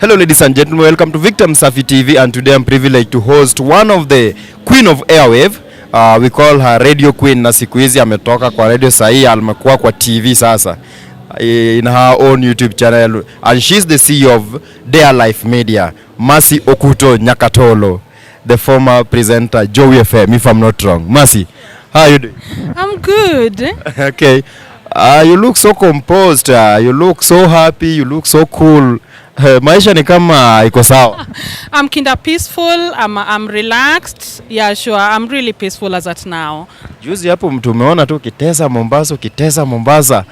Hello ladies and gentlemen, welcome to Victor Msafi TV, and today I'm privileged to host one of the queen of airwave. We call her radio queen, na siku hizi ametoka kwa radio sahi, amekuwa kwa TV sasa in her own YouTube channel, and she's the CEO of Their Life Media. Mercy Okuto Nyakatolo, the former presenter Joey FM, if I'm not wrong. Mercy, how are you doing? I'm good. Okay. You look so composed, you look so happy, you look so cool. Maisha ni kama iko sawa. I'm kinda peaceful, I'm relaxed. Yeah, sure, I'm really peaceful as at now. Juzi hapo mtu umeona tu kitesa Mombasa.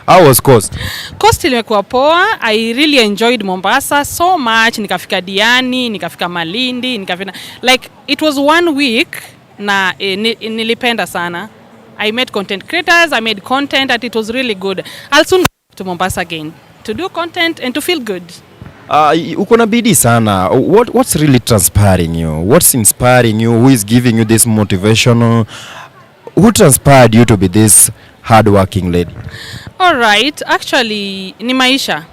How was Coast? Coast ilikuwa poa. I really enjoyed Mombasa so much. Nikafika Diani, nikafika Malindi, like it was 1 week na nilipenda sana. I met content creators, I made content, and it was really good. I'll soon go to Mombasa again to do content and to feel good. Uko na bidii sana. What's really transpiring you? What's inspiring you? Who is giving you this motivation? Who transpired you to be this hardworking lady? All right, actually ni maisha,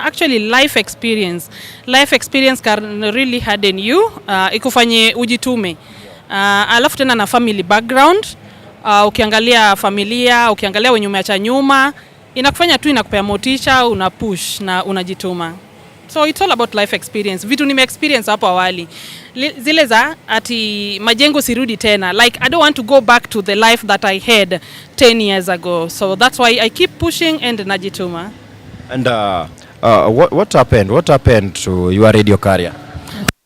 actually life experience can really harden you, ikufanye ujitume. Alafu tena na family background, ukiangalia familia, ukiangalia wenye umeacha nyuma, inakufanya tu, inakupea motisha, una push na unajituma. So it's all about life experience. Vitu nime experience hapo awali, zile za ati majengo sirudi tena. Like I don't want to go back to the life that I had 10 years ago. So that's why I keep pushing and najituma. And what happened to your radio career?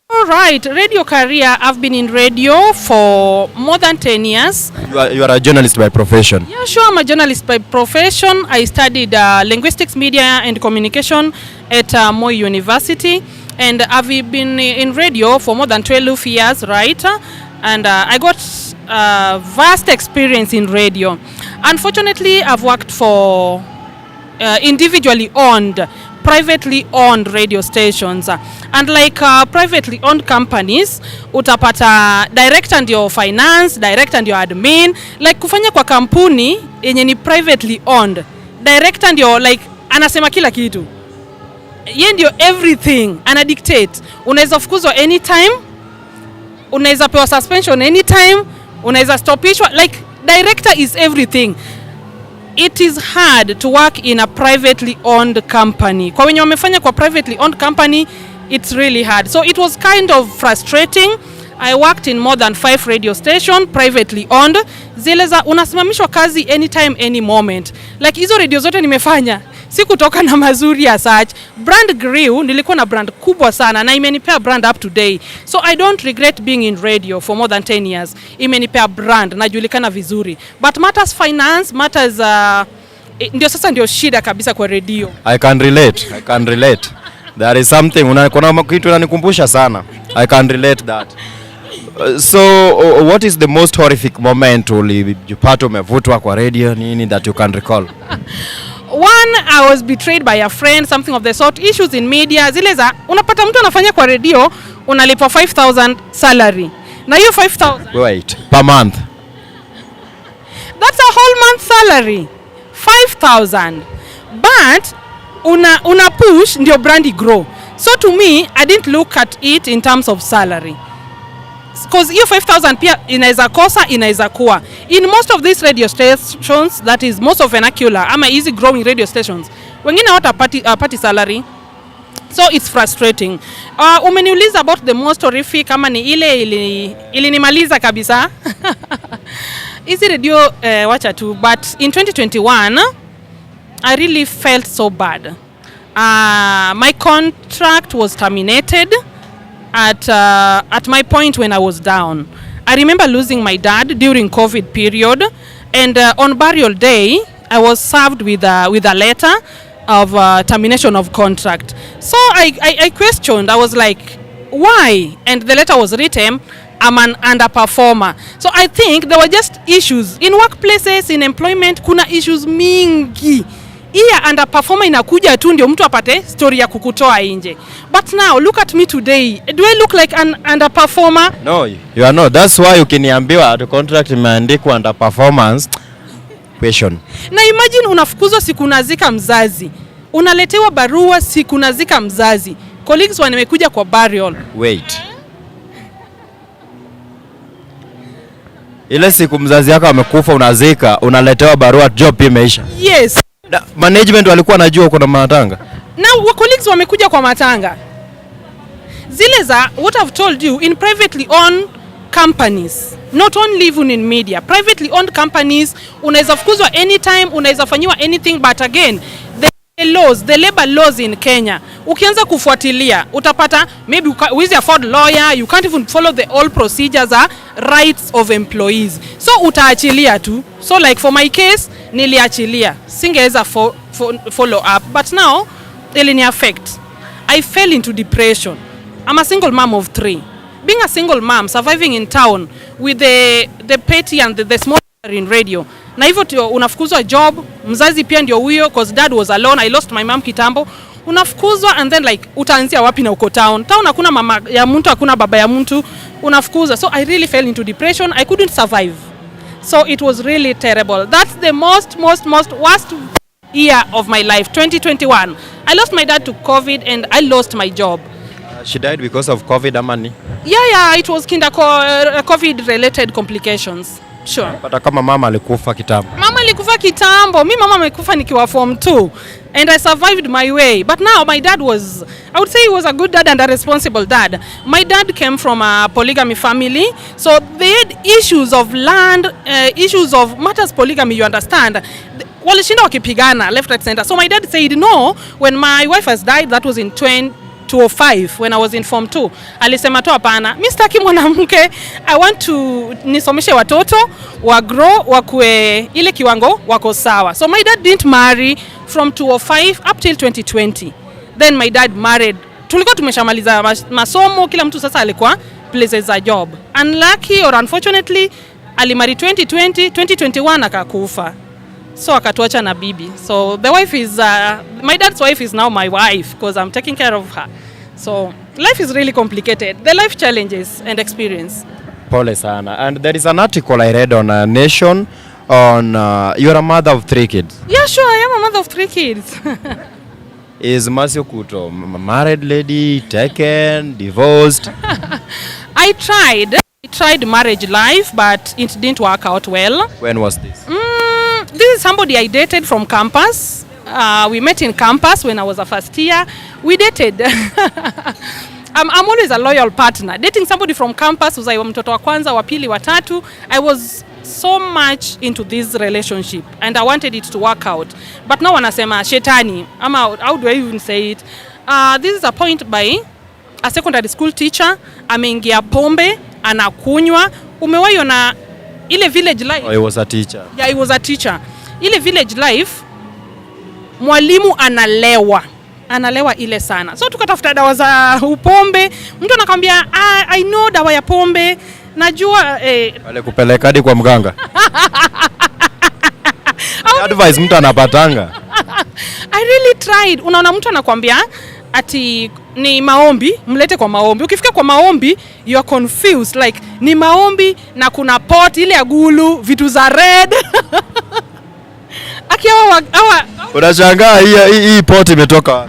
All right, radio career, I've been in radio for more than 10 years. You are a journalist by profession? Yeah, sure, I'm a journalist by profession. I studied linguistics, media and communication at Moi University, and I've been in radio for more than 12 years, right? And I got vast experience in radio. Unfortunately, I've worked for individually owned, privately owned radio stations, and like privately owned companies, utapata director ndio finance, director ndio admin. Like kufanya kwa kampuni yenye ni privately owned, director ndio like anasema kila kitu, yeye ndio everything, ana dictate. Unaweza fukuzwa anytime, unaweza pewa suspension anytime, unaweza stopishwa. Like director is everything. It is hard to work in a privately owned company. Kwa wenye wamefanya kwa privately owned company, it's really hard. So it was kind of frustrating. I worked in more than 5 radio stations, privately owned. Zile za unasimamishwa kazi anytime, any moment. Like hizo radio zote nimefanya, si kutoka na mazuri ya such. Brand grew, nilikuwa na brand kubwa sana na imenipea brand up to day. So I don't regret being in radio for more than 10 years. Imenipea brand, najulikana vizuri. But matters finance, matters ndio sasa ndio shida kabisa kwa radio. I can relate. There is something kuna kitu unanikumbusha sana. I can relate that. So what is the most horrific moment ulipata umevutwa kwa radio nini that you can recall? One, I was betrayed by a friend, something of the sort. Issues in media, zile za unapata mtu anafanya kwa radio, unalipa 5,000 salary. Na hiyo 5,000 wait, per month. That's a whole month salary. 5,000. But una push ndio brand grow. So to me, I didn't look at it in terms of salary. Because hiyo 5,000 pia inaweza kosa, inaweza kuwa. In most of these radio stations, that is most of vernacular, ama easy growing radio stations, wengine hata party salary. So it's frustrating. Umeniuliza about the most horrific, kama ni ile ilinimaliza kabisa. Easy radio, wacha tu. But in 2021, I really felt so bad. My contract was terminated at my point when I was down. I remember losing my dad during COVID period, and on burial day I was served with a letter of termination of contract. So I questioned. I was like, why? And the letter was written, I'm an underperformer. So I think there were just issues in workplaces, in employment. Kuna issues mingi. Iya underperformer inakuja tu ndio mtu apate story ya kukutoa nje. But now look at me today. Do I look like an underperformer? No, you are not. That's why ukiniambiwa the contract imeandikwa underperformance question. Na imagine unafukuzwa siku nazika mzazi. unaletewa barua siku nazika mzazi. Colleagues wamekuja kwa burial. Wait. Ile siku mzazi yako amekufa unazika, unaletewa barua, job imeisha. Yes. Management walikuwa najua uko na matanga. Now colleagues wamekuja kwa matanga. Zile za what I've told you in privately owned companies, not only even in media, privately owned companies, unaweza fukuzwa anytime, unaweza fanyiwa anything, but again the laws, the labor laws in Kenya, ukianza kufuatilia utapata maybe uwezi afford lawyer, you can't even follow the all procedures are rights of employees, so utaachilia tu. So like for my case niliachilia, singeweza follow up, but now ilini affect. I fell into depression. I'm a single mom of 3. Being a single mom, surviving in town with the petty and the small in radio. Na hivyo unafukuzwa job, mzazi pia ndio huyo, cause dad was alone. I lost my mom kitambo. Unafukuzwa and then like utaanzia wapi na uko town? Town hakuna mama ya mtu, hakuna baba ya mtu, unafukuzwa. So I really fell into depression. I couldn't survive. So it was really terrible. That's the most worst year of my life, 2021. I lost my dad to COVID and I lost my job. She died because of COVID, amani? Yeah, it was COVID related complications. Sure. But kama mama alikufa kitambo. Mama alikufa kitambo. Mama amekufa nikiwa form 2 and I survived my way. But now my dad was, I would say he was a good dad and a responsible dad. My dad came from a polygamy family, so they had issues of land, issues of matters polygamy, you understand. Walishinda wakipigana left, right, center. So my dad said no, when my wife has died, that was in 2005 when I was in form 2. Alisema tu hapana, mimi sitaki mwanamke, I want to nisomeshe watoto wa grow wakue ile kiwango wako sawa. So my dad didn't marry from 2005 up till 2020. Then my dad married. Tulikuwa tumeshamaliza masomo, kila mtu sasa alikuwa places za job. Unlucky or unfortunately alimari 2021 akakufa. So akatuacha na bibi. So the wife is my dad's wife is now my wife because I'm taking care of her. So life is really complicated. The life challenges and experience. Pole sana. And there is an article I read on Nation on you're a mother of 3 kids. Yeah, sure, I am a mother of 3 kids. Is Masio Kuto married lady, taken, divorced? I tried marriage life, but it didn't work out well. When was this? This is somebody I dated from campus. We met in campus when I was a first year. We dated. I'm always a loyal partner. Dating somebody from campus was mtoto wa kwanza, wa pili, wa tatu. I was so much into this relationship and I wanted it to work out. But now wanasema shetani. How do I even say it? This is a point by a secondary school teacher. Ameingia pombe, anakunywa. Umewahi na ile village life. Oh, he was a teacher. Yeah, he was a teacher. Ile village life, mwalimu analewa ile sana. So tukatafuta dawa za upombe. Mtu anakwambia I know dawa ya pombe. Najua wale kupeleka hadi kwa mganga. Advice mtu anapatanga. I really tried. Unaona mtu anakwambia ati ni maombi, mlete kwa maombi. Ukifika kwa maombi, you are confused like ni maombi na kuna pot ile ya gulu, vitu za red. Unashangaa hii pot imetoka.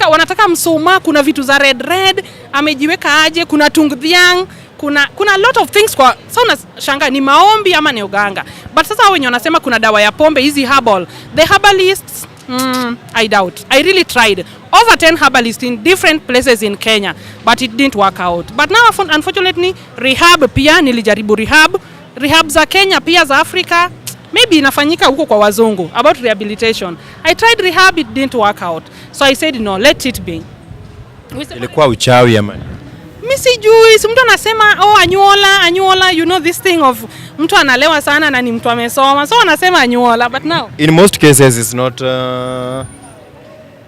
Wanataka msoma, kuna vitu za red, amejiweka aje, kuna tungdhiang, kuna lot of things kwa. So unashangaa ni maombi ama ni uganga. But sasa wenye wanasema kuna dawa ya pombe, hizi herbal. The herbalists, I doubt. I really tried. Over 10 herbalists in different places in Kenya, but it didn't work out. But now unfortunately, rehab pia nilijaribu rehab za Kenya pia za Africa. Maybe inafanyika huko kwa wazungu about rehabilitation. I tried rehab, it didn't work out. So I said no, let it be. Ilikuwa uchawi ama? Mimi sijui, mtu anasema anyuola, you know this thing of mtu analewa sana na ni mtu amesoma. So anasema anyuola, but now in most cases it's not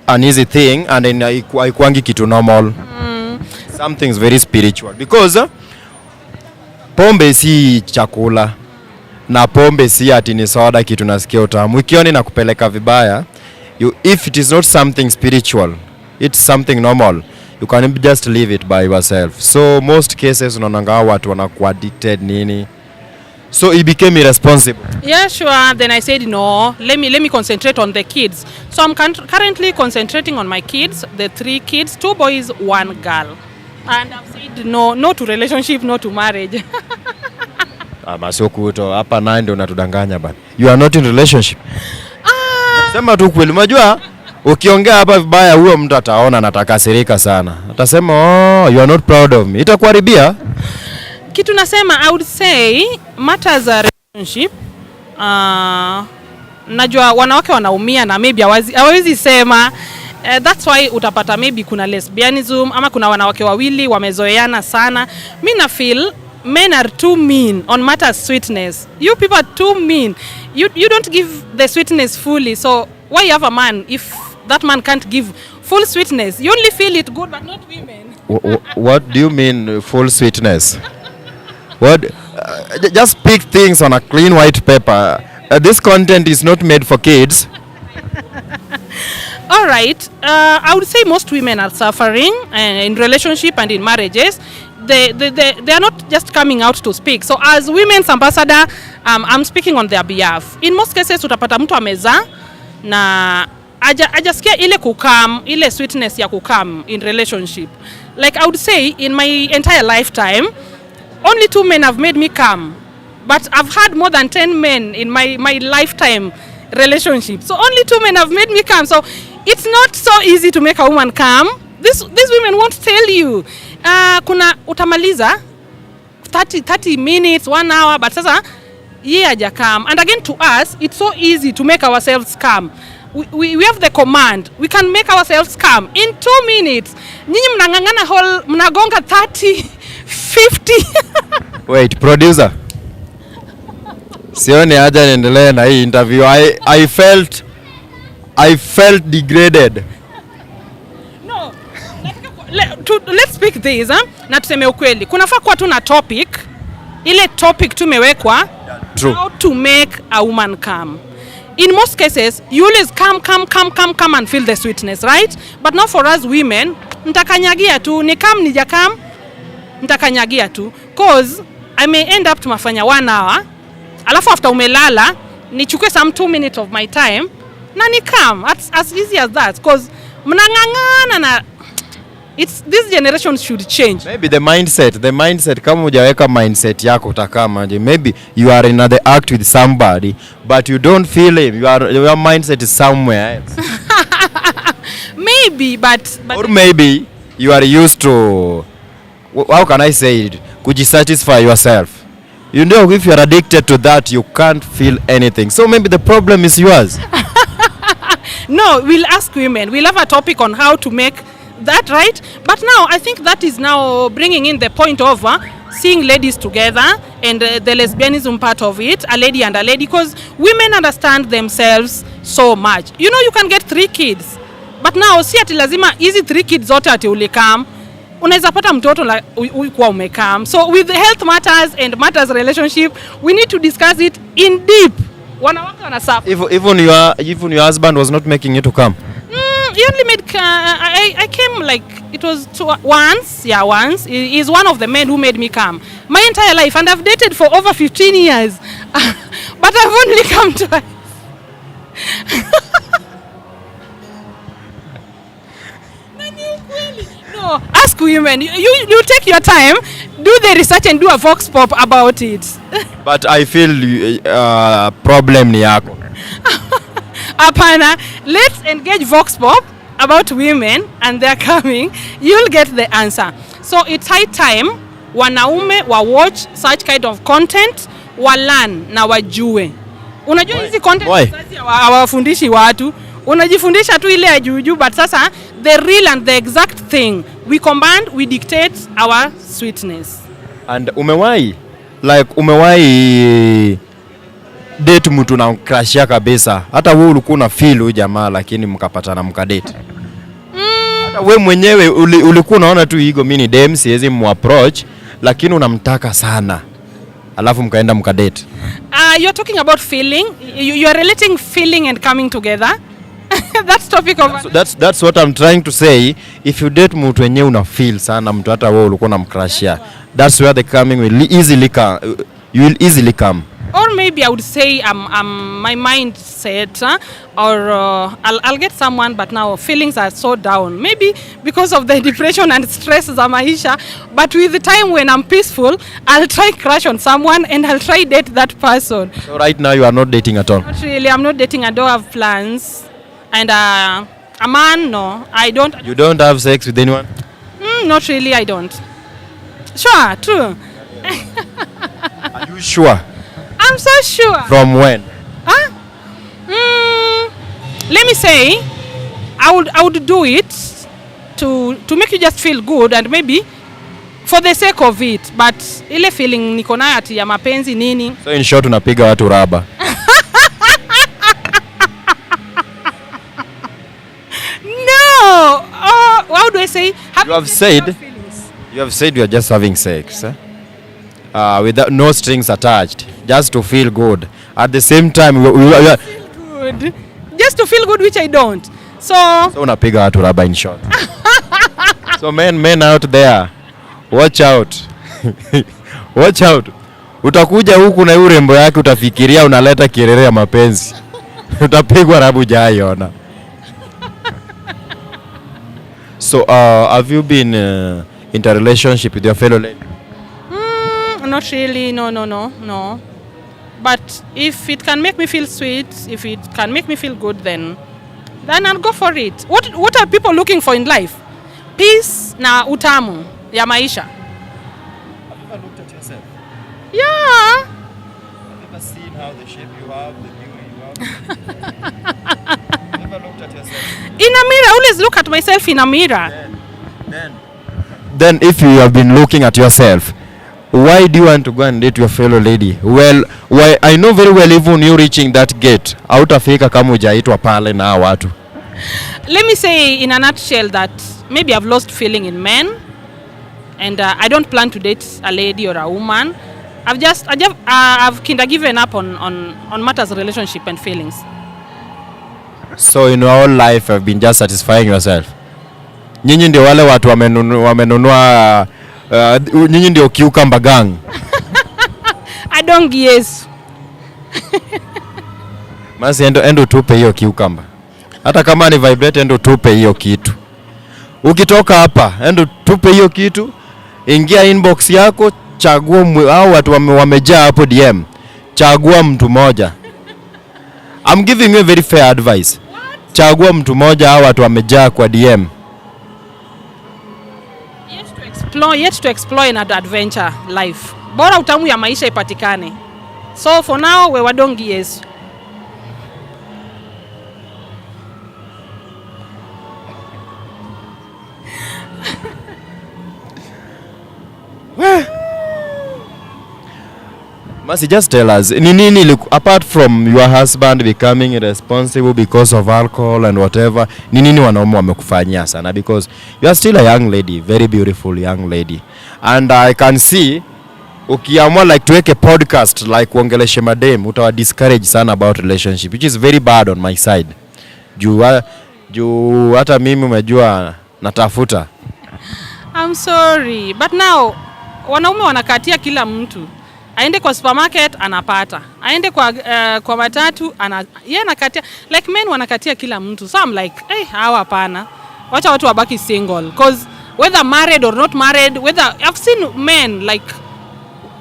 an easy thing and haikuangi kitu normal. Something's very spiritual because pombe si chakula na pombe si ati ni soda kitu nasikia utamu. Ukioni na kupeleka vibaya, if it is not something spiritual, it's something normal, you can just leave it by yourself. So most cases unaonanga watu wanakuwa addicted nini. So he became irresponsible. Yeah, sure. Then I said, no, let me concentrate on the kids. So I'm currently concentrating on my kids, the 3 kids, 2 boys, 1 girl. And I've said no to relationship, no to marriage. Masokuto hapa naye ndio unatudanganya bana. You are not in relationship. Sema tu kweli. Unajua ukiongea hapa vibaya huyo mtu ataona natakasirika sana. Atasema you are not proud of me. Itakuharibia. Kitu nasema, I would say matters a relationship. Najua wanawake wanaumia na maybe hawezi sema. That's why utapata maybe kuna lesbianism ama kuna wanawake wawili wamezoeana sana. Mimi na feel men are too mean on matters sweetness. You people are too mean. You don't give the sweetness fully. So why you have a man if that man can't give full sweetness? You only feel it good but not women. What do you mean full sweetness? What? Just pick things on a clean white paper. This content is not made for kids. All right. I would say most women are suffering in relationship and in marriages. They are not just coming out to speak. So as women's ambassador, I'm speaking on their behalf. In most cases utapata mtu ameza na ajasikia ile kukam, ile sweetness ya kukam in relationship. Like I would say in my entire lifetime, only 2 men have made me calm. But I've had more than 10 men in my lifetime relationship. So only 2 men have made me calm. So it's not so easy to make a woman calm. These women won't tell you. Kuna utamaliza 30 minutes, 1 hour, but sasa yeye haja calm. And again to us, it's so easy to make ourselves calm. We have the command. We can make ourselves calm in 2 minutes. Nyinyi mnangangana mnagonga 30, 50. Wait, producer. Sioni haja niendelee na hii interview. I felt degraded. No. Let's speak this, na tuseme ukweli. Kunafaa kuwa tu na topic. Ile topic tumewekwa. True. How to make a woman calm. In most cases, you always come and feel the sweetness, right? But not for us women. Nitakanyagia tu, ni calm nija calm. Nitakanyagia tu. Cause I may end up tumafanya 1 hour. Alafu after umelala, nichukue some 2 minutes of my time. Na ni calm. As easy as that. Cause mnangangana na this generation should change. Maybe the mindset kama hujaweka mindset yako utakama. Maybe you are in the act with somebody but you don't feel him. Your mindset is somewhere else. Maybe but or maybe you are used to, how can I say it, kujisatisfy yourself. You know, if you are addicted to that, you can't feel anything. So maybe the problem is yours. No, we'll ask women. We'll have a topic on how to make that right. But now, I think that is now bringing in the point of seeing ladies together and the lesbianism part of it, a lady and a lady, because women understand themselves so much. You know, you can get 3 kids. But now, si ati lazima easy 3 kids zote ati ulikam. Unaweza pata mtoto ulikuwa umekam. So with health matters and matters relationship, we need to discuss it in deep. Wanawake wanasuffer. Even your husband was not making you to come. He only made I came like it was once. Yeah, once. He is one of the men who made me come my entire life, and I've dated for over 15 years. But I've only come twice. No, ask women. You take your time, do the research and do a vox pop about it. But I feel problem ni yako. Apana, let's engage vox pop about women and they're coming. You'll get the answer. So it's high time wanaume wa watch such kind of content, wa learn na wajue. Unajua hizi content sasa hawafundishi watu. Unajifundisha tu ile ya juu, but sasa the real and the exact thing we combine, we dictate our sweetness. And umewahi date mtu na crashia kabisa, hata wewe ulikuwa una feel huyu jamaa lakini mkapatana mkadate? Hata wewe mwenyewe ulikuwa unaona tu ego, mimi ni dem siwezi mu-approach, lakini unamtaka sana alafu mkaenda mkadate? You're talking about feeling. You are relating feeling and coming together. That's topic of that's what I'm trying to say. If you date mtu wenyewe una feel sana mtu hata wewe ulikuwa unamcrashia, that's where the coming will easily come. you will easily come. Or maybe I would say my mindset, or I'll get someone, but now feelings are so down. Maybe because of the depression and stress za maisha. But with the time when I'm peaceful, I'll try crush on someone and I'll try date that person. So right now you are not dating at all? Not really. I'm not dating. I don't have plans. And a man, no, I don't. You don't have sex with anyone? Not really. I don't. Sure, true. Are you sure? I'm so sure. From when? Huh? Let me say, I would do it to make you just feel good, and maybe for the sake of it, but ile feeling niko nayo ati ya mapenzi nini. So in short unapiga watu raba. No. How do I say? You have said you are just having sex, without no strings attached, just to feel good. At the same time, Good. Just to feel good, which I don't. So unapiga watu raba in short. So men out there, watch out. Watch out. Utakuja huku na urembo yake utafikiria unaleta kirere ya mapenzi. Utapigwa rabu jaiona. So have you been in a relationship with your fellow lady? not really, no. But if it can make me feel sweet, if it can make me feel good, then I'll go for it. What are people looking for in life? Peace na utamu ya maisha. Have you ever looked at yourself? Yeah. Have you ever seen how the shape you have, the beauty you have? Have you ever looked at yourself? In a mirror, I always look at myself in a mirror. Then if you have been looking at yourself, why do you want to go and date your fellow lady? Well, why, I know very well even you reaching that gate, hautafika kama hujaitwa pale na watu. Let me say in a nutshell that maybe I've lost feeling in men, and I don't plan to date a lady or a woman. I've kind of given up on matters of relationship and feelings. So in your whole life you've been just satisfying yourself. Nyinyi ndio wale watu wamenunua nyinyi ndio cucumber gang. I don't yes. Masi endo tupe hiyo cucumber. Hata kama ni vibrate endo tupe hiyo kitu. Ukitoka hapa endo tupe hiyo kitu. Ingia inbox yako, chagua hao watu wamejaa hapo DM. Chagua mtu moja. I'm giving you a very fair advice. Chagua mtu moja, hao watu wamejaa kwa DM. Yet to explore an adventure life. Bora utamu ya maisha ipatikane. So for now we wadongi yes. Masi, just tell us, nini apart from your husband becoming irresponsible because of alcohol and whatever, nini wanaume wamekufanyia sana? Because you are still a young lady, very beautiful young lady, and I can see ukiamua like to make a podcast like kuongeleshe madem, utawa discourage sana about relationship, which is very bad on my side. Juu hata mimi umejua natafuta. I'm sorry, but now wanaume wanakatia kila mtu. Aende kwa supermarket anapata. Aende kwa matatu yeye anakatia, like men wanakatia kila mtu. So I'm like, hawa hapana. Wacha watu wabaki single, cause whether married or not married, whether I've seen men like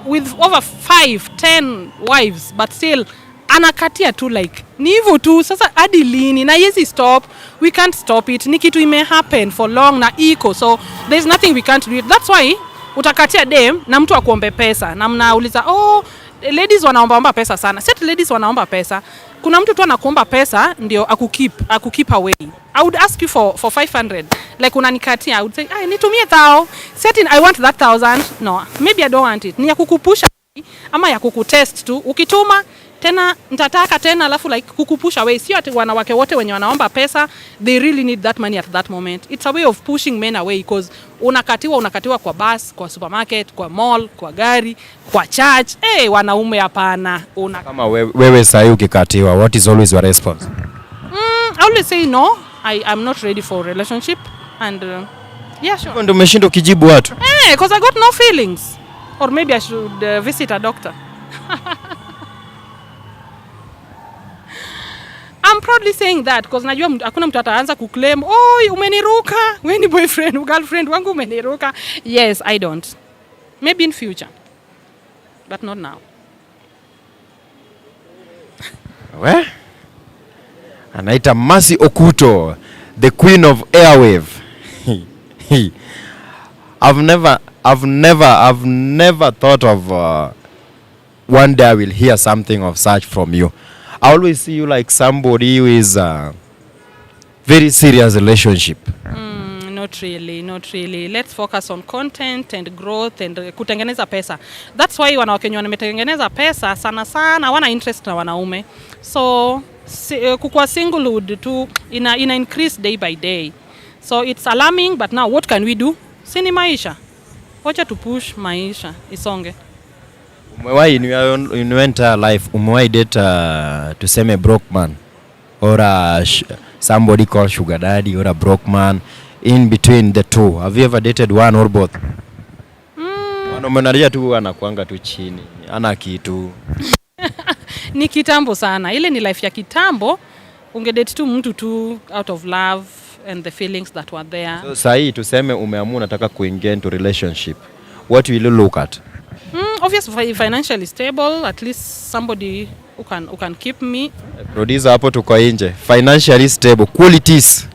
with over 5-10 wives but still anakatia tu, like ni hivyo tu. Sasa hadi lini? Na yezi stop. We can't stop it. Ni kitu ime happen for long na iko, so there's nothing we can't do. That's why utakatia dem na mtu akuombe pesa na mnauliza ladies wanaomba pesa sana. Set ladies wanaomba pesa. Kuna mtu tu anakuomba pesa ndio akukeep away. I would ask you for 500. Like unanikatia, I would say, nitumie thao. Set I want that 1,000. No, maybe I don't want it. Ni ya kukupusha ama ya kukutest tu. Ukituma tena nitataka tena, alafu like kukupusha away. Sio ati wanawake wote wenye wanaomba pesa they really need that money at that moment. It's a way of pushing men away, because unakatiwa kwa bus, kwa supermarket, kwa mall, kwa gari, kwa church. Wanaume hapana. Kama wewe sasa ukikatiwa, what is always your response? I always say no. I'm not ready for a relationship, and yeah, sure. Ndio umeshinda kujibu watu. Because I got no feelings, or maybe I should visit a doctor. I'm proudly saying that because najua hakuna mtu ataanza kuclaim, "Oi, umeniruka, wewe ni boyfriend, girlfriend wangu umeniruka." Yes, I don't. Maybe in future. But not now. We? Anaita Mercy Okuto, the queen of airwave. I've never thought of one day I will hear something of such from you. I always see you like somebody who is very serious relationship. Not really. Let's focus on content and growth and kutengeneza pesa. That's why wanawake wenye wametengeneza pesa sana wana interest na wanaume. So kukua singlehood tu ina increase day by day. So it's alarming, but now what can we do? Sini maisha. Wacha to push maisha isonge. Umewahi in your entire life umewahi date tuseme broke man or somebody called sugar daddy or a broke man? In between the two, have you ever dated one or both? Umenaria tu anakuanga tu chini, ana kitu. Ni kitambo sana. Ile ni life ya kitambo. Ungedate tu mtu tu out of love and the feelings that were there. So sahi tuseme umeamua unataka kuingia into relationship. What will you look at? Obviously financially stable, at least somebody who can keep me. Producer hapo tuko nje. Financially stable, qualities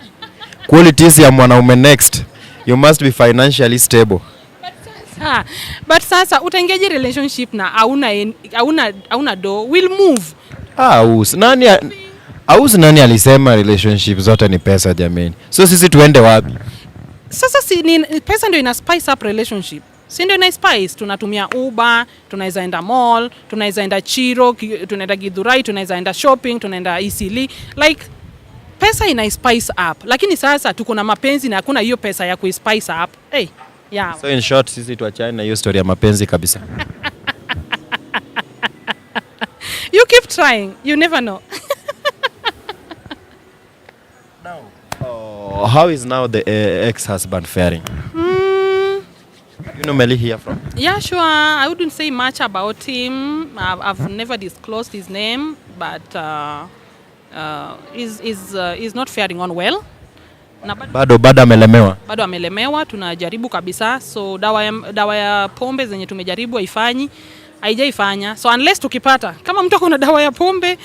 ya mwanaume next. You must be financially stable. But sasa utaingiaje relationship na hauna do will move. Nani alisema relationship zote ni pesa jamani? So sisi tuende wapi? Sasa pesa ndio ina spice up relationship. Si ndio ina spice, tunatumia Uber, tunaweza enda mall, tunaweza enda Chiro, tunaenda Githurai, tunaweza enda shopping, tunaenda Eastleigh. Like pesa ina spice up. Lakini sasa tuko na mapenzi na hakuna hiyo pesa ya ku spice up. Hey, yeah. So in short sisi tuachane na hiyo story ya mapenzi kabisa. You keep trying, you never know. How is now the ex-husband faring? You normally hear from? Yeah, sure. I wouldn't say much about him. I've never disclosed his name, but he's not faring on well. Bado amelemewa. Bado amelemewa, tunajaribu kabisa. So dawa ya pombe zenye tumejaribu haijaifanya. So unless tukipata kama mtu kuna dawa ya pombe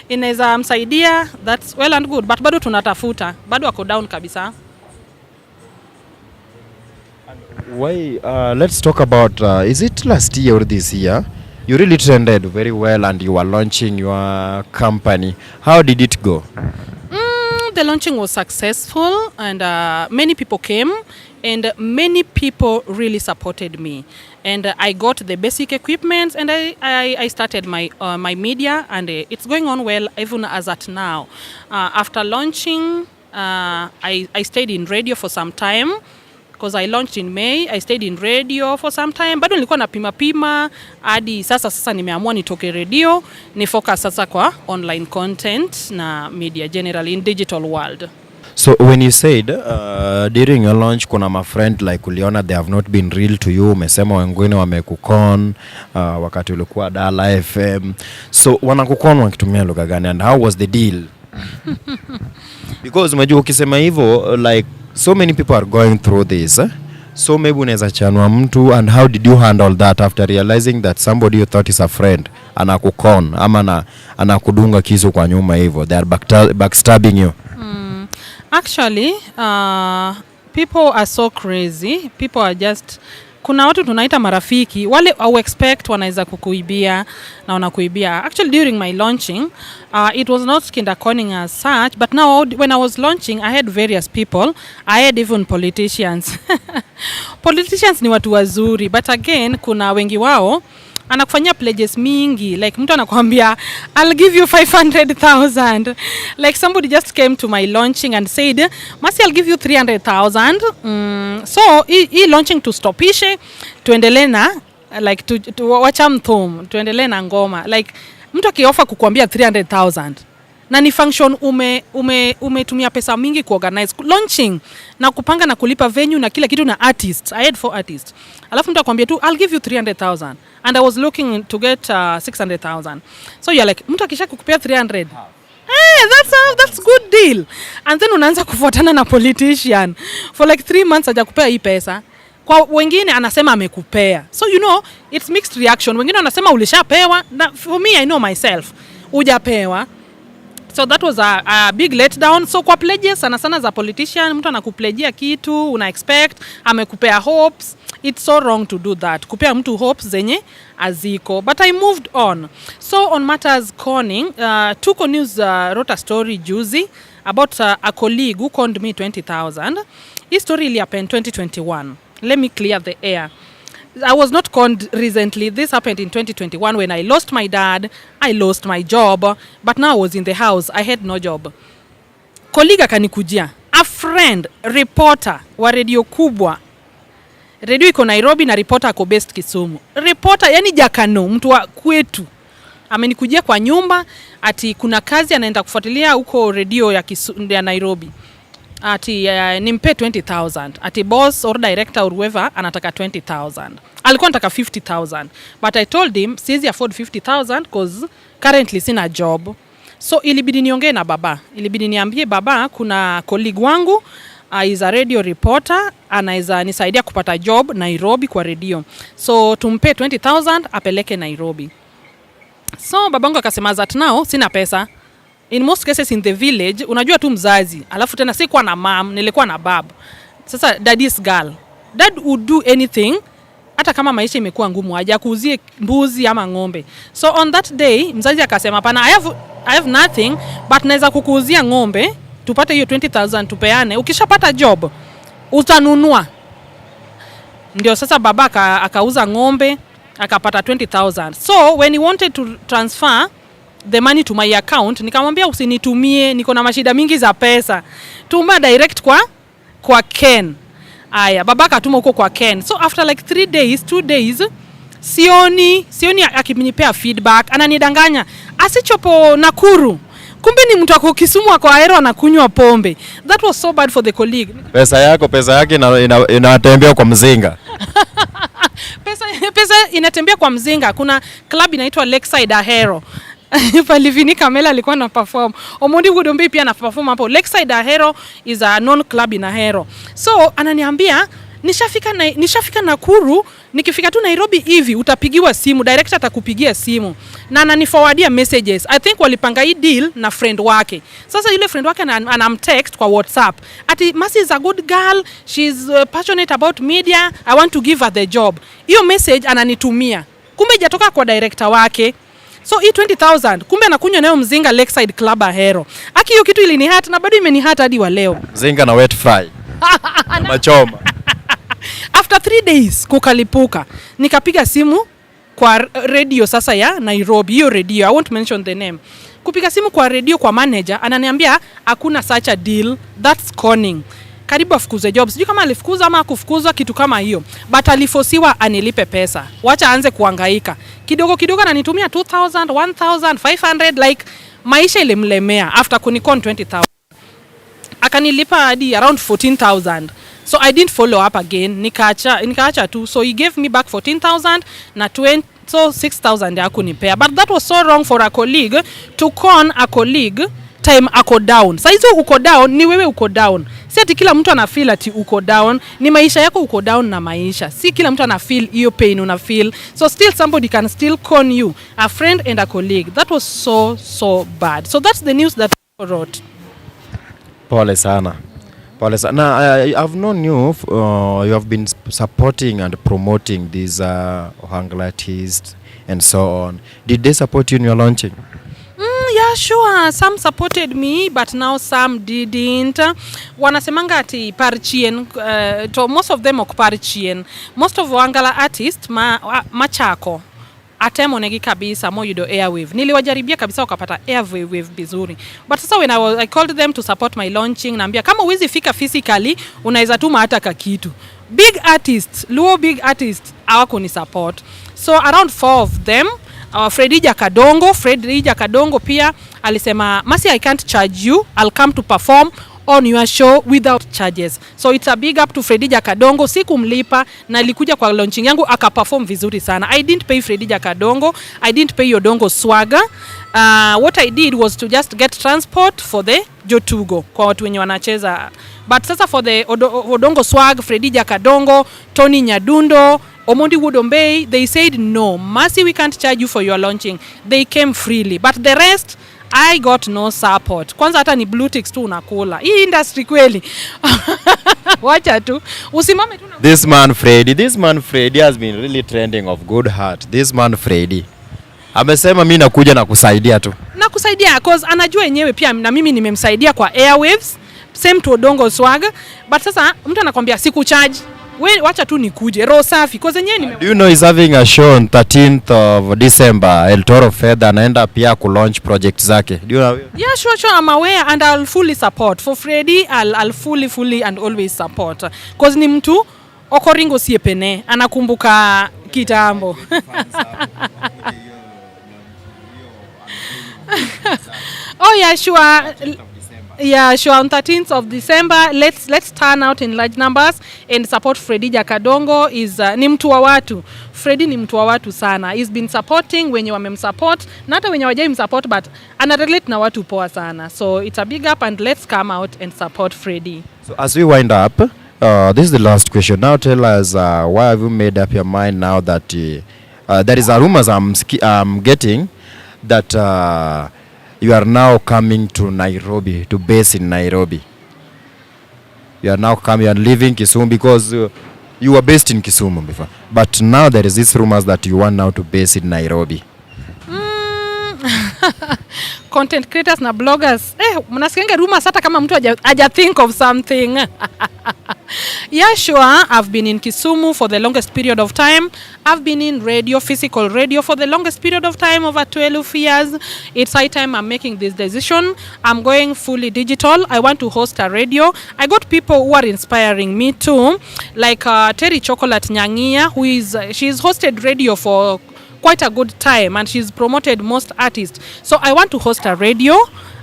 inaweza msaidia, that's well and good, but bado tunatafuta. Bado ako down kabisa. Why let's talk about is it last year or this year you really trended very well and you were launching your company. How did it go? The launching was successful and many people came and many people really supported me. And I got the basic equipment and I started my media and it's going on well even as at now. After launching, I stayed in radio for some time. Because I launched in May, I stayed in radio for some time. Bado nilikuwa napima hadi sasa nimeamua nitoke radio, ni focus sasa kwa online content na media generally in digital world. So when you said during your launch kuna ma friend like uliona they have not been real to you, umesema wengine wamekukon wakati ulikuwa Dala FM. So wanakukon wakitumia lugha gani and how was the deal? Because unajua ukisema hivyo like so many people are going through this. So maybe unaweza chanua mtu and how did you handle that after realizing that somebody you thought is a friend anakukon ama anakudunga kisu kwa nyuma hivyo, they are backstabbing you? Actually, people are so crazy. People are just kuna watu tunaita marafiki wale au expect wanaweza kukuibia na wanakuibia. Actually during my launching it was not kindergartening as such, but now when I was launching I had various people. I had even politicians. Politicians ni watu wazuri, but again kuna wengi wao anakufanyia pledges mingi, like mtu anakuambia I'll give you 500,000. Like somebody just came to my launching and said, "Mercy, I'll give you 300,000." So he launching to stopishe tuendelee na like to wacha mthum tuendelee na ngoma. Like mtu akioffer kukuambia 300,000 na ni function umetumia pesa mingi kuorganize launching na kupanga na kulipa venue na kila kitu na artists. I had 4 artists. Alafu mtu akwambia tu I'll give you 300,000 and I was looking to get 600,000. So you're like, mtu akisha kukupea 300. Hey, that's good deal. And then unaanza kufuatana na politician for like 3 months hajakupea hii pesa. Kwa wengine anasema amekupea. So you know, it's mixed reaction. Wengine wanasema ulishapewa. For me, I know myself. Hujapewa. So that was a big letdown. So kwa pledges sana za politician, mtu anakupledgea kitu, una expect, amekupea hopes. It's so wrong to do that. Kupea mtu hopes zenye aziko. But I moved on. So on matters conning, Tuko News wrote a story juzi about a colleague who conned me 20,000. His story really happened 2021. Let me clear the air. I was not conned recently. This happened in 2021 when I lost my dad, I lost my job, but now I was in the house. I had no job. Colleague akanikujia. A friend, reporter wa radio kubwa. Radio iko Nairobi na reporter ako based Kisumu. Reporter, yani jakano, mtu wa kwetu. Amenikujia kwa nyumba, ati kuna kazi anaenda kufuatilia huko radio ya Nairobi. Ati nimpe 20,000. Ati boss or director or whoever anataka 20,000. Alikuwa anataka 50,000. But I told him, siwezi afford 50,000 because currently sina job. So ilibidi niongee na baba. Ilibidi niambie baba, kuna colleague wangu, is a radio reporter, anaweza nisaidia kupata job Nairobi kwa radio. So tumpe 20,000 apeleke Nairobi. So babangu akasema that now sina pesa. In most cases in the village, unajua tu mzazi. Alafu tena sikuwa na mom, nilikuwa na babu. Sasa daddy's girl. Dad would do anything, hata kama maisha imekuwa ngumu, aje akuuzie mbuzi ama ng'ombe. So on that day, mzazi akasema pana, I have nothing, but naweza kukuuzia ng'ombe, tupate hiyo 20,000 tupeane. Ukishapata job, utanunua. Ndio sasa baba akauza ng'ombe, akapata 20,000. So when he wanted to transfer the money to my account, nikamwambia usinitumie, niko na mashida mingi za pesa. Tuma direct kwa Ken. Aya, baba akatuma huko kwa Ken. So after like 2 days, sioni akinipea feedback, ananidanganya. Asichopo Nakuru. Kumbe ni mtu ako Kisumu ako Ahero anakunywa pombe. That was so bad for the colleague. Pesa yake inatembea kwa mzinga. Pesa inatembea kwa mzinga. Kuna club inaitwa Lakeside Ahero. Palivini Kamela alikuwa na perform. Omondi Gudombi pia na perform hapo. Lakeside Ahero is a non club in Ahero. So ananiambia nishafika Nakuru, nikifika tu Nairobi hivi utapigiwa simu, director atakupigia simu. Na ananiforwardia messages. I think walipanga hii deal na friend wake. Sasa yule friend wake anamtext kwa WhatsApp. Ati Mercy is a good girl, she's passionate about media, I want to give her the job. Hiyo message ananitumia. Kumbe hajatoka kwa director wake. So hii 20,000 kumbe anakunywa nayo mzinga Lakeside Club Ahero. Aki hiyo kitu ilinihat na bado imenihat hadi wa leo. Mzinga na wet fry. Machoma. After 3 days kukalipuka. Nikapiga simu kwa radio sasa ya Nairobi. Hiyo radio, I won't mention the name. Kupiga simu kwa radio kwa manager, ananiambia hakuna such a deal, that's conning. Karibu afukuze jobs. Sijui kama alifukuza ama kufukuzwa kitu kama hiyo. But alifosiwa anilipe pesa. Wacha aanze kuhangaika. Kidogo ananitumia 2,000, 1,000, 500 like maisha ilimlemea after kunikon 20,000. Akanilipa hadi around 14,000. So I didn't follow up again. Nikaacha tu. So he gave me back 14,000 na 6,000 ya kunipea. But that was so wrong for a colleague to con a colleague time ako down. Saizo uko down, ni wewe uko down. Si ati kila mtu ana feel ati uko down, ni maisha yako uko down na maisha. Si kila mtu ana feel hiyo pain una feel. So still somebody can still con you, a friend and a colleague. That was so bad. So that's the news that I wrote. Pole sana. Now, I've known you, you have been supporting and promoting these Ohangla artists and so on. Did they support you in your launching? Yeah, sure. Some supported me, but now some didn't. Wanasemanga ati Parchien, most of them wako Parchien. Most of Ohangla artists, machako. Atemonegi kabisa Moyudo airwave. Niliwajaribia kabisa wakapata airwave vizuri. But sasa when I called them to support my launching, naambia kama uwezi fika physically, unaweza tuma hata kakitu. Big artists, Luo big artists, hawako ni support. So around 4 of them Fredija Kadongo pia alisema, Mercy, I can't charge you, I'll come to perform on your show without charges. So it's a big up to Fredija Kadongo. Sikumlipa na alikuja kwa launching yangu akaperform vizuri sana. I didn't pay Fredija Kadongo, I didn't pay Odongo Swagger. What I did was to just get transport for the Jotugo kwa watu wenye wanacheza. But sasa for the Odongo Swag, Fredija Kadongo, Tony Nyadundo, Omondi Wodombei, they said no, Mercy, we can't charge you for your launching. They came freely. But the rest, I got no support. Kwanza hata ni blue ticks tu unakula. Hii industry kweli. Wacha tu. Usimame tu na This man Freddy has been really trending of good heart. This man Freddy amesema mimi nakuja na kusaidia tu. Na kusaidia cause anajua yenyewe pia na mimi nimemsaidia kwa airwaves. Same to Odongo Swag. But sasa mtu anakuambia siku charge. Wewe wacha tu nikuje roho safi cause yenyewe Do you know he's having a show on 13th of December, El Toro Feather, anaenda pia ku launch project zake. Do you know? Yeah, sure, I'm aware and I'll fully support. For Freddy, I'll fully and always support. Cause ni mtu okoringo siepene, anakumbuka kitambo. Oh yeah, sure. Yeah, sure. On 13th of December, let's turn out in large numbers and support Fredija Kadongo. Ni mtu wa watu. Freddy ni mtu wa watu sana. He's been supporting wenye wamemsupport, na hata wenye wajai msupport, but anarelate na watu poa sana. So it's a big up and let's come out and support Freddy. So as we wind up, this is the last question. Now tell us why have you made up your mind now that there is a rumors I'm getting that you are now coming to Nairobi, to base in Nairobi. You are now coming and living Kisumu because you were based in Kisumu before. But now there is this rumors that you want now to base in Nairobi. Content creators na bloggers. Mnasikianga rumors hata kama mtu haja think of something. Yeah, sure. I've been in Kisumu for the longest period of time. I've been in radio, physical radio, for the longest period of time, over 12 years. It's high time I'm making this decision. I'm going fully digital. I want to host a radio. I got people who are inspiring me too, like Terry Chocolate Nyangia, she's hosted radio for quite a good time and she's promoted most artists. So I want to host a radio,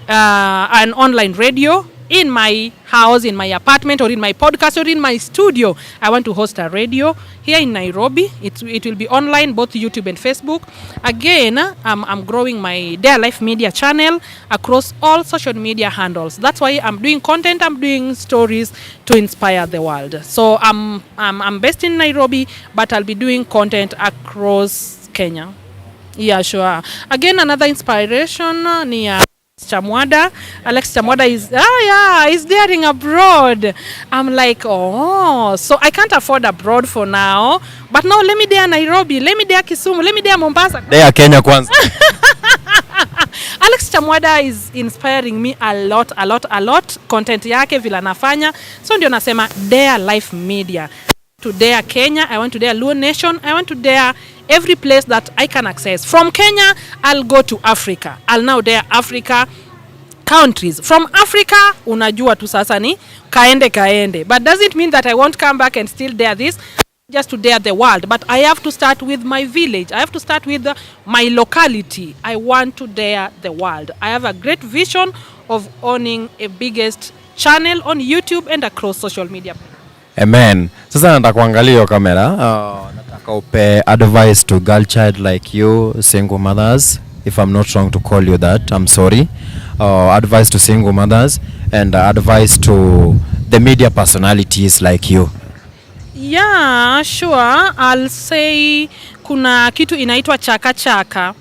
an online radio, in my house, in my apartment, or in my podcast, or in my studio. I want to host a radio here in Nairobi. It will be online, both YouTube and Facebook. Again, I'm growing my Dare Life Media channel across all social media handles. That's why I'm doing content, I'm doing stories to inspire the world. So I'm based in Nairobi, but I'll be doing content across Kenya. Yeah, sure. Again, another inspiration ni Chamwada. Alex Chamwada is daring abroad. I'm like, so I can't afford abroad for now. But now let me dare Nairobi, let me dare Kisumu, let me dare Mombasa. Dare Kenya kwanza. Alex Chamwada is inspiring me a lot. Content yake vile anafanya. So ndio nasema Dare Life Media. To dare Kenya, I want to dare Luo Nation, I want to dare every place that I can access. From Kenya, I'll go to Africa. I'll now dare Africa countries. From Africa, unajua tu sasa ni kaende. But doesn't mean that I won't come back and still dare this, just to dare the world. But I have to start with my village. I have to start with my locality. I want to dare the world. I have a great vision of owning a biggest channel on YouTube and across social media. Amen. Sasa nataka kuangalia hiyo kamera. Nataka upe advice to girl child like you, single mothers, if I'm not wrong to call you that, I'm sorry. Advice to single mothers and advice to the media personalities like you. Yeah, sure. I'll say kuna kitu inaitwa chaka.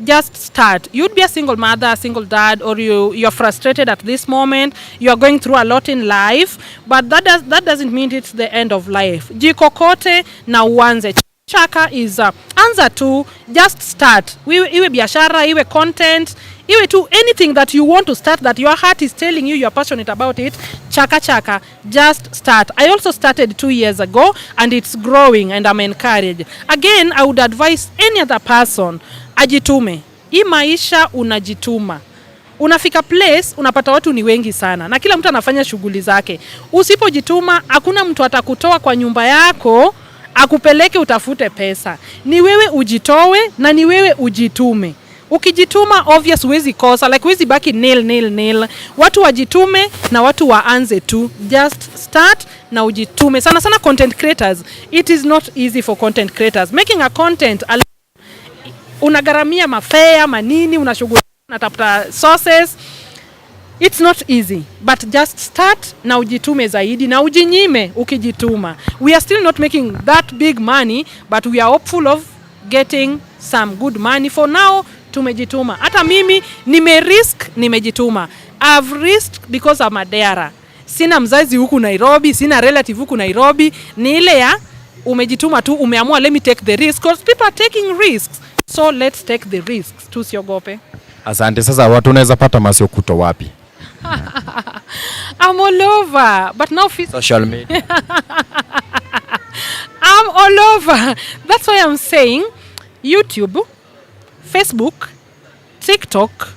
Just start. You'd be a single mother, a single dad, or you're frustrated at this moment. You are going through a lot in life, but that doesn't mean it's the end of life. Jikokote na uanze. Chaka is answer to just start. Iwe biashara, iwe content, iwe to anything that you want to start that your heart is telling you you're passionate about it. Chaka, just start. I also started 2 years ago and it's growing and I'm encouraged. Again, I would advise any other person, ajitume. Hii maisha unajituma. Unafika place, unapata watu ni wengi sana. Na kila mtu anafanya shughuli zake. Usipojituma, hakuna mtu atakutoa kwa nyumba yako akupeleke utafute pesa. Ni wewe ujitowe na ni wewe ujitume. Ukijituma obvious huwezi kosa, like huwezi baki nil. Watu wajitume na watu waanze tu. Just start na ujitume. Sana sana content creators, it is not easy for content creators. Making a content, unagaramia mafea, manini, unashughulika, unatafuta sources. It's not easy, but just start na ujitume zaidi na ujinyime ukijituma. We are still not making that big money, but we are hopeful of getting some good money. For now, tumejituma. Hata mimi nimejituma. I've risked because I'm a darer. Sina mzazi huku Nairobi, sina relative huku Nairobi. Ni ile ya umejituma tu, umeamua let me take the risk, because people are taking risks. So let's take the risks. Tusiogope. Asante. Sasa watu unaweza pata Mercy Okuto wapi? I'm all over, but now social media. I'm all over. That's why I'm saying YouTube, Facebook, TikTok,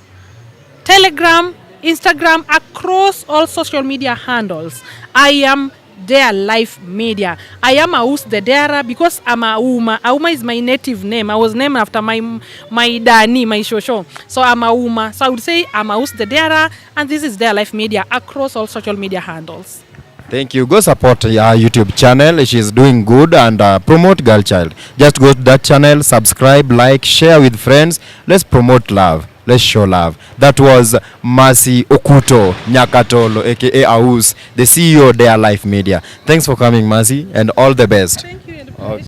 Telegram, Instagram, across all social media handles. I am Dare Life Media. I am Aus the Dara because I'm Auma. Auma is my native name. I was named after my Dani, my shosho. So I'm Auma. So I would say I'm Aus the Dara, and this is Dare Life Media across all social media handles. Thank you. Go support your YouTube channel. She's doing good, and promote Girl Child. Just go to that channel, subscribe, like, share with friends. Let's promote love. Let's show love. That was Mercy Okuto Nyakatolo, aka Aus, the CEO of Dare Life Media. Thanks for coming, Mercy, and all the best. Thank you.